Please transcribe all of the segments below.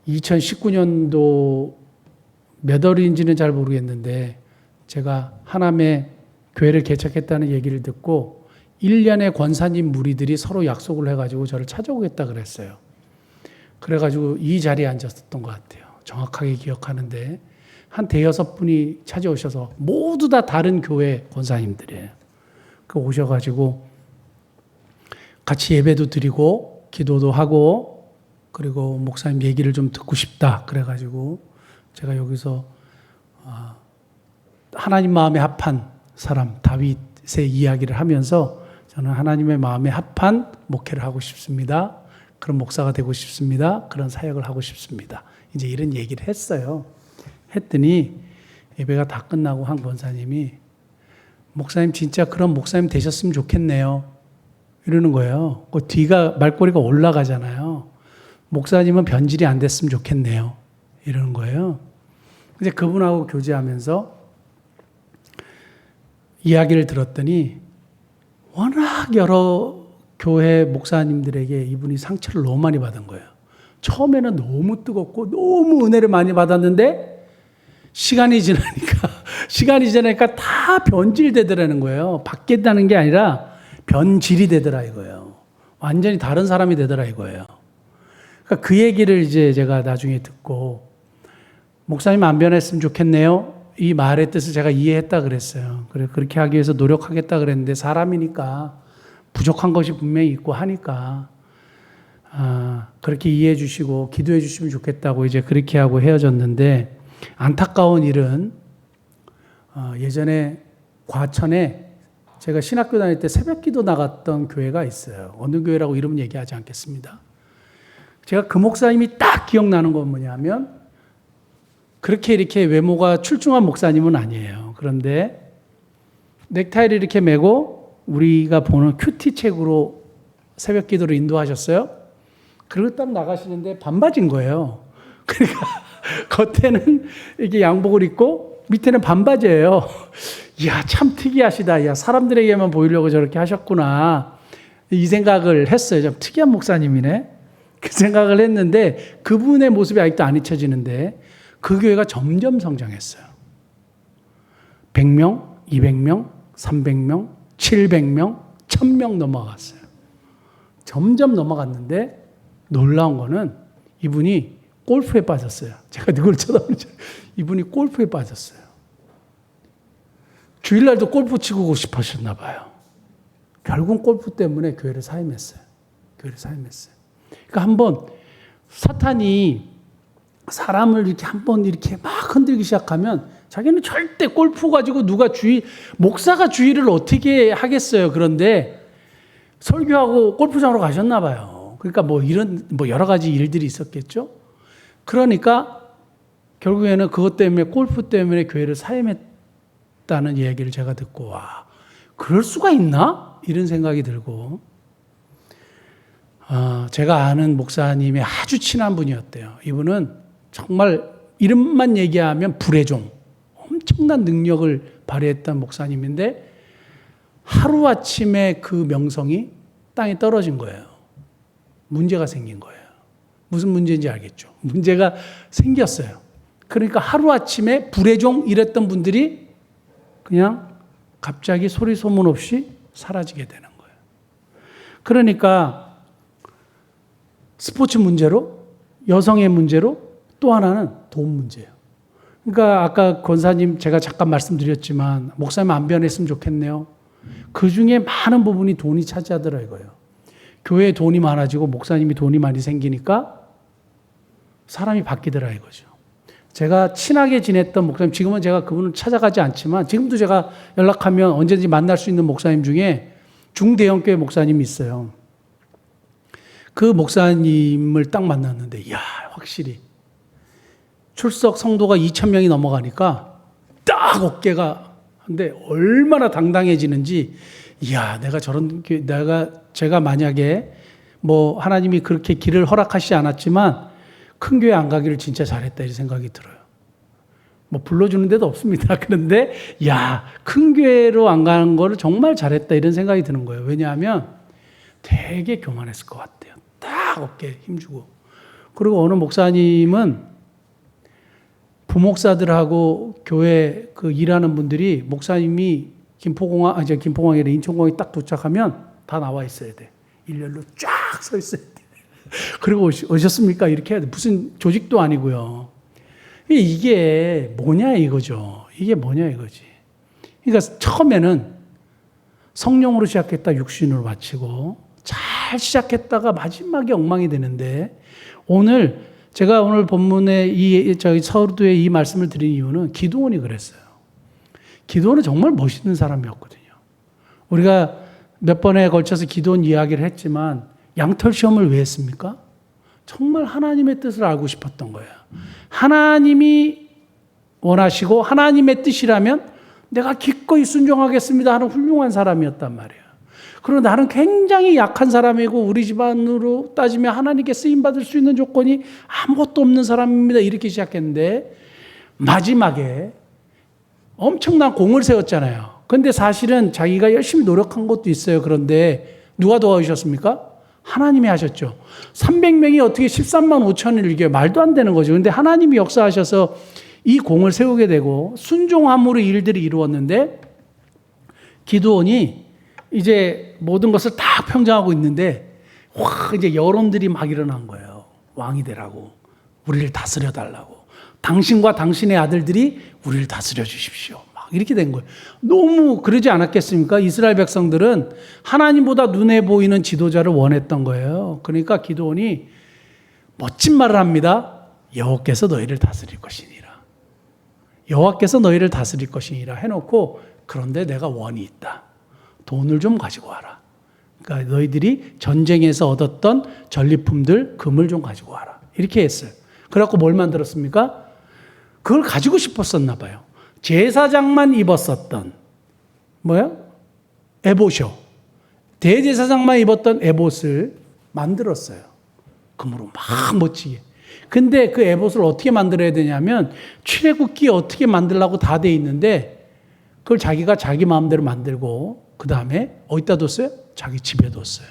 2019년도 몇 월인지는 잘 모르겠는데 제가 하남에 교회를 개척했다는 얘기를 듣고 1년의 권사님 무리들이 서로 약속을 해가지고 저를 찾아오겠다 그랬어요. 그래가지고 이 자리에 앉았었던 것 같아요. 정확하게 기억하는데 한 대여섯 분이 찾아오셔서 모두 다 다른 교회 권사님들이에요. 그 오셔가지고 같이 예배도 드리고 기도도 하고 그리고 목사님 얘기를 좀 듣고 싶다. 그래가지고 제가 여기서 하나님 마음에 합한 사람 다윗의 이야기를 하면서 저는 하나님의 마음에 합한 목회를 하고 싶습니다. 그런 목사가 되고 싶습니다. 그런 사역을 하고 싶습니다. 이제 이런 얘기를 했어요. 했더니 예배가 다 끝나고 한 권사님이 목사님 진짜 그런 목사님 되셨으면 좋겠네요. 이러는 거예요. 그 뒤가 말꼬리가 올라가잖아요. 목사님은 변질이 안 됐으면 좋겠네요. 이러는 거예요. 이제 그분하고 교제하면서 이야기를 들었더니 워낙 여러 교회 목사님들에게 이분이 상처를 너무 많이 받은 거예요. 처음에는 너무 뜨겁고 너무 은혜를 많이 받았는데 시간이 지나니까 다 변질되더라는 거예요. 바뀌었다는 게 아니라 변질이 되더라 이거예요. 완전히 다른 사람이 되더라 이거예요. 그러니까 그 얘기를 이제 제가 나중에 듣고 목사님 안 변했으면 좋겠네요. 이 말의 뜻을 제가 이해했다 그랬어요. 그렇게 하기 위해서 노력하겠다 그랬는데 사람이니까 부족한 것이 분명히 있고 하니까 그렇게 이해해 주시고 기도해 주시면 좋겠다고 이제 그렇게 하고 헤어졌는데 안타까운 일은 예전에 과천에 제가 신학교 다닐 때 새벽기도 나갔던 교회가 있어요. 어느 교회라고 이름은 얘기하지 않겠습니다. 제가 그 목사님이 딱 기억나는 건 뭐냐면 그렇게 이렇게 외모가 출중한 목사님은 아니에요. 그런데 넥타이를 이렇게 메고 우리가 보는 큐티 책으로 새벽 기도를 인도하셨어요. 그리고 딱 나가시는데 반바지인 거예요. 그러니까 겉에는 이게 양복을 입고 밑에는 반바지예요. 이야, 참 특이하시다. 야, 사람들에게만 보이려고 저렇게 하셨구나. 이 생각을 했어요. 좀 특이한 목사님이네. 그 생각을 했는데 그분의 모습이 아직도 안 잊혀지는데 그 교회가 점점 성장했어요. 100명, 200명, 300명, 700명, 1000명 넘어갔어요. 점점 넘어갔는데 놀라운 거는 이분이 골프에 빠졌어요. 제가 누굴 쳐다보는지 이분이 골프에 빠졌어요. 주일날도 골프 치고 싶으셨나 봐요. 결국 골프 때문에 교회를 사임했어요. 그러니까 한번 사탄이 사람을 이렇게 한번 이렇게 막 흔들기 시작하면 자기는 절대 골프 가지고 목사가 주의를 어떻게 하겠어요. 그런데 설교하고 골프장으로 가셨나 봐요. 그러니까 여러 가지 일들이 있었겠죠. 그러니까 결국에는 그것 때문에 골프 때문에 교회를 사임했다는 이야기를 제가 듣고 와, 그럴 수가 있나? 이런 생각이 들고 제가 아는 목사님의 아주 친한 분이었대요. 이분은 정말 이름만 얘기하면 불의 종, 엄청난 능력을 발휘했던 목사님인데 하루아침에 그 명성이 땅에 떨어진 거예요. 문제가 생긴 거예요. 무슨 문제인지 알겠죠? 문제가 생겼어요. 그러니까 하루아침에 불의 종 이랬던 분들이 그냥 갑자기 소리 소문 없이 사라지게 되는 거예요. 그러니까 스포츠 문제로, 여성의 문제로, 또 하나는 돈 문제예요. 그러니까 아까 권사님 제가 잠깐 말씀드렸지만 목사님 안 변했으면 좋겠네요. 그 중에 많은 부분이 돈이 차지하더라 이거예요. 교회에 돈이 많아지고 목사님이 돈이 많이 생기니까 사람이 바뀌더라 이거죠. 제가 친하게 지냈던 목사님, 지금은 제가 그분을 찾아가지 않지만 지금도 제가 연락하면 언제든지 만날 수 있는 목사님 중에 중대형교회 목사님이 있어요. 그 목사님을 딱 만났는데 이야, 확실히 출석 성도가 2,000명이 넘어가니까 딱 어깨가 근데 얼마나 당당해지는지 이야, 제가 만약에 하나님이 그렇게 길을 허락하시지 않았지만 큰 교회 안 가기를 진짜 잘했다 이 생각이 들어요. 불러주는 데도 없습니다. 그런데 큰 교회로 안 가는 거를 정말 잘했다 이런 생각이 드는 거예요. 왜냐하면 되게 교만했을 것 같아요. 딱 어깨에 힘주고 그리고 어느 목사님은 부목사들하고 교회 그 일하는 분들이 목사님이 김포공항에 인천공항에 딱 도착하면 다 나와 있어야 돼. 일렬로 쫙 서 있어야 돼. 그리고 오셨습니까? 이렇게 해야 돼. 무슨 조직도 아니고요. 이게 뭐냐 이거죠. 이게 뭐냐 이거지. 그러니까 처음에는 성령으로 시작했다 육신으로 마치고 잘 시작했다가 마지막에 엉망이 되는데 오늘 제가 오늘 본문에 저희 서두에 이 말씀을 드린 이유는 기드온이 그랬어요. 기드온은 정말 멋있는 사람이었거든요. 우리가 몇 번에 걸쳐서 기드온 이야기를 했지만 양털 시험을 왜 했습니까? 정말 하나님의 뜻을 알고 싶었던 거예요. 하나님이 원하시고 하나님의 뜻이라면 내가 기꺼이 순종하겠습니다 하는 훌륭한 사람이었단 말이에요. 그런데 나는 굉장히 약한 사람이고 우리 집안으로 따지면 하나님께 쓰임받을 수 있는 조건이 아무것도 없는 사람입니다. 이렇게 시작했는데 마지막에 엄청난 공을 세웠잖아요. 그런데 사실은 자기가 열심히 노력한 것도 있어요. 그런데 누가 도와주셨습니까? 하나님이 하셨죠. 300명이 어떻게 13만 5천을 이겨요? 말도 안 되는 거죠. 그런데 하나님이 역사하셔서 이 공을 세우게 되고 순종함으로 일들이 이루어졌는데 기드온이 이제 모든 것을 다 평정하고 있는데 이제 여론들이 막 일어난 거예요. 왕이 되라고. 우리를 다스려 달라고. 당신과 당신의 아들들이 우리를 다스려 주십시오. 막 이렇게 된 거예요. 너무 그러지 않았겠습니까? 이스라엘 백성들은 하나님보다 눈에 보이는 지도자를 원했던 거예요. 그러니까 기드온이 멋진 말을 합니다. 여호와께서 너희를 다스릴 것이니라. 여호와께서 너희를 다스릴 것이니라 해놓고 그런데 내가 원이 있다. 돈을 좀 가지고 와라. 그러니까 너희들이 전쟁에서 얻었던 전리품들 금을 좀 가지고 와라. 이렇게 했어요. 그래갖고 뭘 만들었습니까? 그걸 가지고 싶었었나 봐요. 제사장만 입었었던 에봇이요. 대제사장만 입었던 에봇을 만들었어요. 금으로 막 멋지게. 근데 그 에봇을 어떻게 만들어야 되냐면 출애굽기에 어떻게 만들라고 다 돼 있는데 그걸 자기가 자기 마음대로 만들고 그 다음에 어디다 뒀어요? 자기 집에 뒀어요.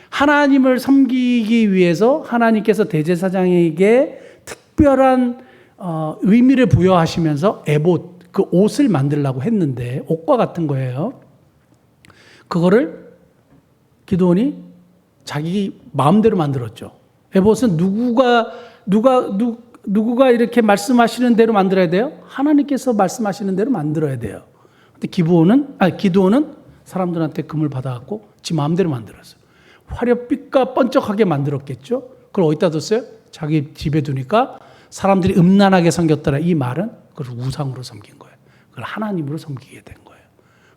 하나님을 섬기기 위해서 하나님께서 대제사장에게 특별한 의미를 부여하시면서 에봇, 그 옷을 만들려고 했는데 옷과 같은 거예요. 그거를 기드온이 자기 마음대로 만들었죠. 에봇은 누구가 이렇게 말씀하시는 대로 만들어야 돼요? 하나님께서 말씀하시는 대로 만들어야 돼요. 근데 기드온은 사람들한테 금을 받아갖고 지 마음대로 만들었어요. 화려빛과 번쩍하게 만들었겠죠. 그걸 어디다 뒀어요? 자기 집에 두니까 사람들이 음란하게 섬겼더라. 이 말은 그걸 우상으로 섬긴 거예요. 그걸 하나님으로 섬기게 된 거예요.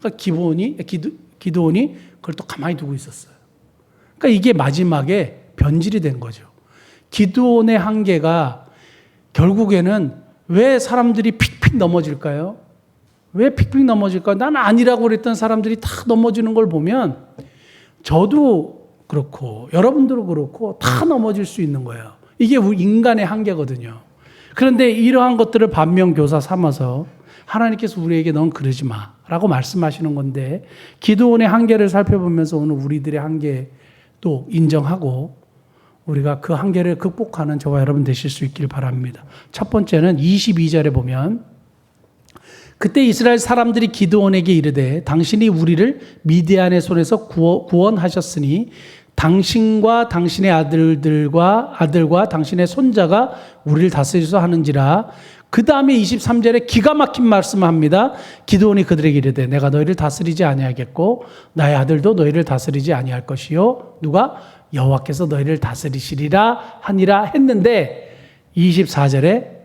그러니까 기드온이 그걸 또 가만히 두고 있었어요. 그러니까 이게 마지막에 변질이 된 거죠. 기드온의 한계가 결국에는 왜 사람들이 픽픽 넘어질까요? 왜 픽픽 넘어질까요? 난 아니라고 그랬던 사람들이 다 넘어지는 걸 보면 저도 그렇고 여러분들도 그렇고 다 넘어질 수 있는 거예요. 이게 인간의 한계거든요. 그런데 이러한 것들을 반면교사 삼아서 하나님께서 우리에게 넌 그러지 마라고 말씀하시는 건데 기드온의 한계를 살펴보면서 오늘 우리들의 한계도 인정하고 우리가 그 한계를 극복하는 저와 여러분 되실 수 있길 바랍니다. 첫 번째는 22절에 보면 그때 이스라엘 사람들이 기드온에게 이르되 당신이 우리를 미디안의 손에서 구원하셨으니 당신과 당신의 아들과 당신의 손자가 우리를 다스리소서 하는지라. 그 다음에 23절에 기가 막힌 말씀을 합니다. 기드온이 그들에게 이르되 내가 너희를 다스리지 아니하겠고 나의 아들도 너희를 다스리지 아니할 것이요 누가 여호와께서 너희를 다스리시리라 하니라 했는데 24절에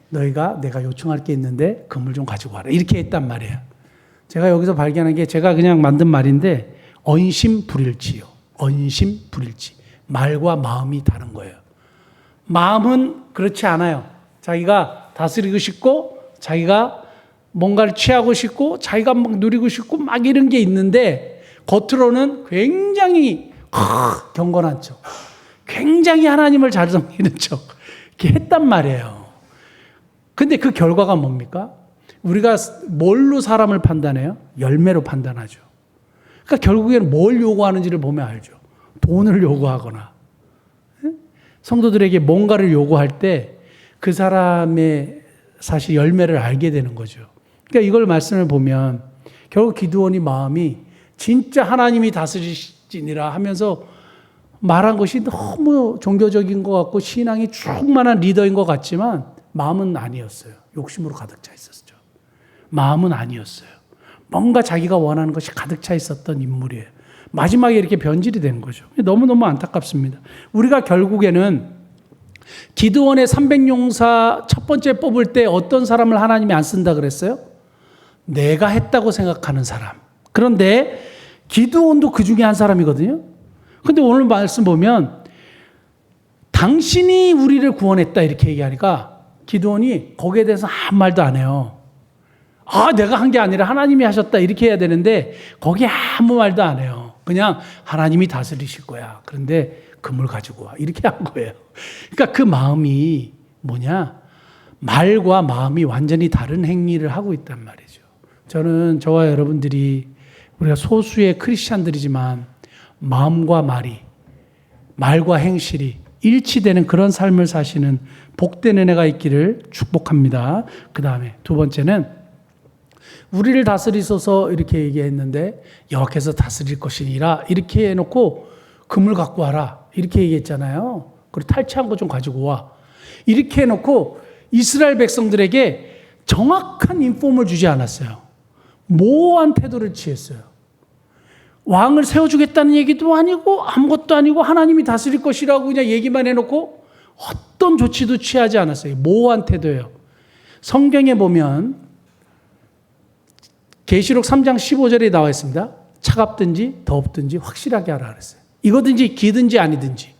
너희가 내가 요청할 게 있는데 금을 좀 가지고 와라 이렇게 했단 말이에요. 제가 여기서 발견한 게 제가 그냥 만든 말인데 언심불일치요. 언심불일치. 말과 마음이 다른 거예요. 마음은 그렇지 않아요. 자기가 다스리고 싶고 자기가 뭔가를 취하고 싶고 자기가 막 누리고 싶고 막 이런 게 있는데 겉으로는 굉장히 경건한 척, 굉장히 하나님을 잘 섬기는 척 이렇게 했단 말이에요. 근데 그 결과가 뭡니까? 우리가 뭘로 사람을 판단해요? 열매로 판단하죠. 그러니까 결국에는 뭘 요구하는지를 보면 알죠. 돈을 요구하거나 성도들에게 뭔가를 요구할 때 그 사람의 사실 열매를 알게 되는 거죠. 그러니까 이걸 말씀을 보면 결국 기드온이 마음이 진짜 하나님이 다스리시니라 하면서 말한 것이 너무 종교적인 것 같고 신앙이 충만한 리더인 것 같지만 마음은 아니었어요. 욕심으로 가득 차 있었죠. 마음은 아니었어요. 뭔가 자기가 원하는 것이 가득 차 있었던 인물이에요. 마지막에 이렇게 변질이 된 거죠. 너무너무 안타깝습니다. 우리가 결국에는 기드온의 300용사 첫 번째 뽑을 때 어떤 사람을 하나님이 안 쓴다 그랬어요? 내가 했다고 생각하는 사람. 그런데 기드온도 그 중에 한 사람이거든요. 근데 오늘 말씀 보면 당신이 우리를 구원했다 이렇게 얘기하니까 기드온이 거기에 대해서 아무 말도 안 해요. 내가 한 게 아니라 하나님이 하셨다 이렇게 해야 되는데 거기에 아무 말도 안 해요. 그냥 하나님이 다스리실 거야. 그런데 금을 가지고 와. 이렇게 한 거예요. 그러니까 그 마음이 뭐냐? 말과 마음이 완전히 다른 행위를 하고 있단 말이죠. 저는 저와 여러분들이 우리가 소수의 크리스찬들이지만 마음과 말과 행실이 일치되는 그런 삶을 사시는 복된 은혜가 있기를 축복합니다. 그 다음에 두 번째는 우리를 다스리소서 이렇게 얘기했는데 여호와께서 다스릴 것이니라 이렇게 해놓고 금을 갖고 와라 이렇게 얘기했잖아요. 그리고 탈취한 거 좀 가지고 와 이렇게 해놓고 이스라엘 백성들에게 정확한 인폼을 주지 않았어요. 모호한 태도를 취했어요. 왕을 세워주겠다는 얘기도 아니고 아무것도 아니고 하나님이 다스릴 것이라고 그냥 얘기만 해놓고 어떤 조치도 취하지 않았어요. 모호한 태도예요. 성경에 보면 계시록 3장 15절에 나와 있습니다. 차갑든지 덥든지 확실하게 하라 그랬어요. 이거든지 기든지 아니든지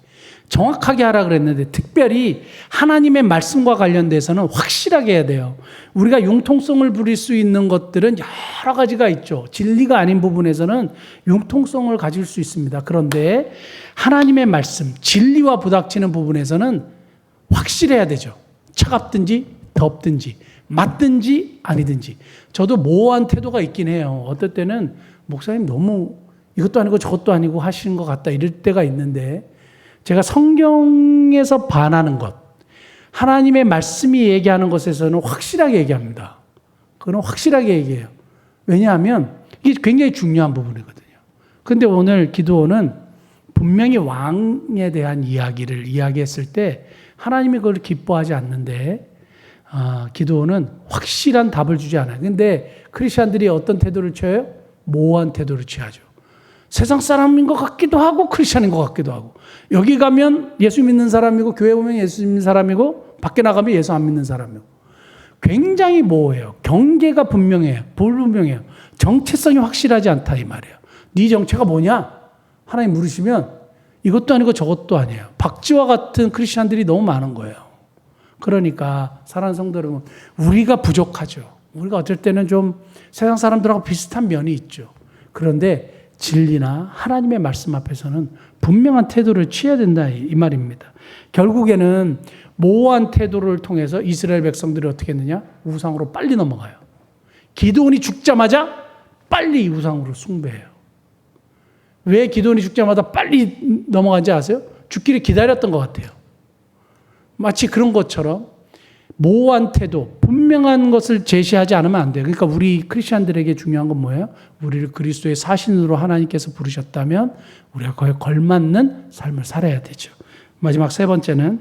정확하게 하라 그랬는데 특별히 하나님의 말씀과 관련돼서는 확실하게 해야 돼요. 우리가 융통성을 부릴 수 있는 것들은 여러 가지가 있죠. 진리가 아닌 부분에서는 융통성을 가질 수 있습니다. 그런데 하나님의 말씀, 진리와 부닥치는 부분에서는 확실해야 되죠. 차갑든지 덥든지 맞든지 아니든지. 저도 모호한 태도가 있긴 해요. 어떨 때는 목사님 너무 이것도 아니고 저것도 아니고 하시는 것 같다 이럴 때가 있는데 제가 성경에서 반하는 것, 하나님의 말씀이 얘기하는 것에서는 확실하게 얘기합니다. 그건 확실하게 얘기해요. 왜냐하면 이게 굉장히 중요한 부분이거든요. 그런데 오늘 기드온은 분명히 왕에 대한 이야기를 이야기했을 때 하나님이 그걸 기뻐하지 않는데 기드온은 확실한 답을 주지 않아요. 그런데 크리스천들이 어떤 태도를 취해요? 모호한 태도를 취하죠. 세상 사람인 것 같기도 하고 크리스천인 것 같기도 하고 여기 가면 예수 믿는 사람이고 교회 오면 예수 믿는 사람이고 밖에 나가면 예수 안 믿는 사람이고 굉장히 모호해요. 경계가 분명해요. 불분명해요. 정체성이 확실하지 않다 이 말이에요. 네 정체가 뭐냐? 하나님 물으시면 이것도 아니고 저것도 아니에요. 박쥐와 같은 크리스천들이 너무 많은 거예요. 그러니까 사랑하는 성도 여러분, 우리가 부족하죠. 우리가 어쩔 때는 좀 세상 사람들하고 비슷한 면이 있죠. 그런데 진리나 하나님의 말씀 앞에서는 분명한 태도를 취해야 된다 이 말입니다. 결국에는 모호한 태도를 통해서 이스라엘 백성들이 어떻게 했느냐? 우상으로 빨리 넘어가요. 기드온이 죽자마자 빨리 우상으로 숭배해요. 왜 기드온이 죽자마자 빨리 넘어간지 아세요? 죽기를 기다렸던 것 같아요. 마치 그런 것처럼 모호한 태도, 분명한 것을 제시하지 않으면 안 돼요. 그러니까 우리 크리스천들에게 중요한 건 뭐예요? 우리를 그리스도의 사신으로 하나님께서 부르셨다면 우리가 거기에 걸맞는 삶을 살아야 되죠. 마지막 세 번째는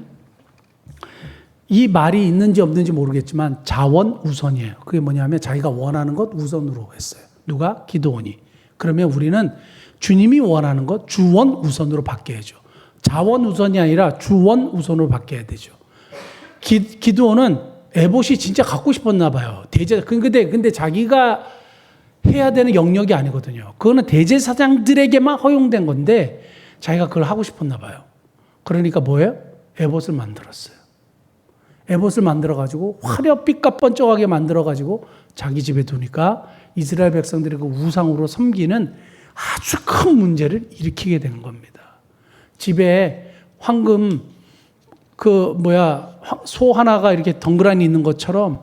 이 말이 있는지 없는지 모르겠지만 자원우선이에요. 그게 뭐냐면 자기가 원하는 것 우선으로 했어요. 누가? 기드온이. 그러면 우리는 주님이 원하는 것 주원우선으로 바뀌어야죠. 자원우선이 아니라 주원우선으로 바뀌어야 되죠. 기드온은 에봇이 진짜 갖고 싶었나 봐요. 근데 자기가 해야 되는 영역이 아니거든요. 그거는 대제사장들에게만 허용된 건데 자기가 그걸 하고 싶었나 봐요. 그러니까 뭐예요? 에봇을 만들었어요. 에봇을 만들어가지고 화려빛과 번쩍하게 만들어가지고 자기 집에 두니까 이스라엘 백성들이 그 우상으로 섬기는 아주 큰 문제를 일으키게 된 겁니다. 집에 황금 소 하나가 이렇게 덩그러니 있는 것처럼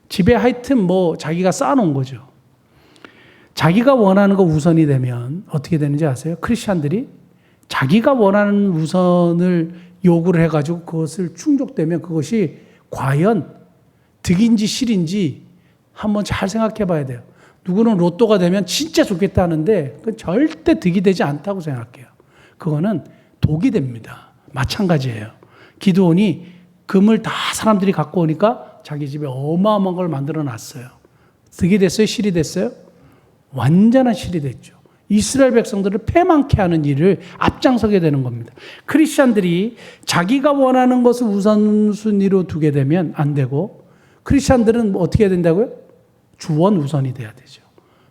집에 하여튼 자기가 쌓아놓은 거죠. 자기가 원하는 거 우선이 되면 어떻게 되는지 아세요? 크리스천들이 자기가 원하는 우선을 요구를 해가지고 그것을 충족되면 그것이 과연 득인지 실인지 한번 잘 생각해 봐야 돼요. 누구는 로또가 되면 진짜 좋겠다 하는데 그건 절대 득이 되지 않다고 생각해요. 그거는 독이 됩니다. 마찬가지예요. 기드온이 금을 다 사람들이 갖고 오니까 자기 집에 어마어마한 걸 만들어 놨어요. 득이 됐어요? 실이 됐어요? 완전한 실이 됐죠. 이스라엘 백성들을 패망케 하는 일을 앞장서게 되는 겁니다. 크리스찬들이 자기가 원하는 것을 우선순위로 두게 되면 안 되고, 크리스찬들은 어떻게 해야 된다고요? 주원 우선이 돼야 되죠.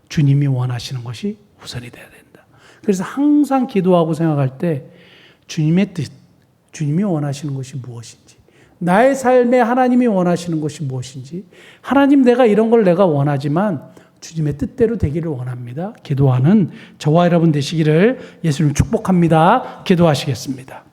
주님이 원하시는 것이 우선이 돼야 된다. 그래서 항상 기도하고 생각할 때 주님의 뜻, 주님이 원하시는 것이 무엇인지, 나의 삶에 하나님이 원하시는 것이 무엇인지, 하나님 내가 이런 걸 내가 원하지만 주님의 뜻대로 되기를 원합니다. 기도하는 저와 여러분 되시기를 예수님 축복합니다. 기도하시겠습니다.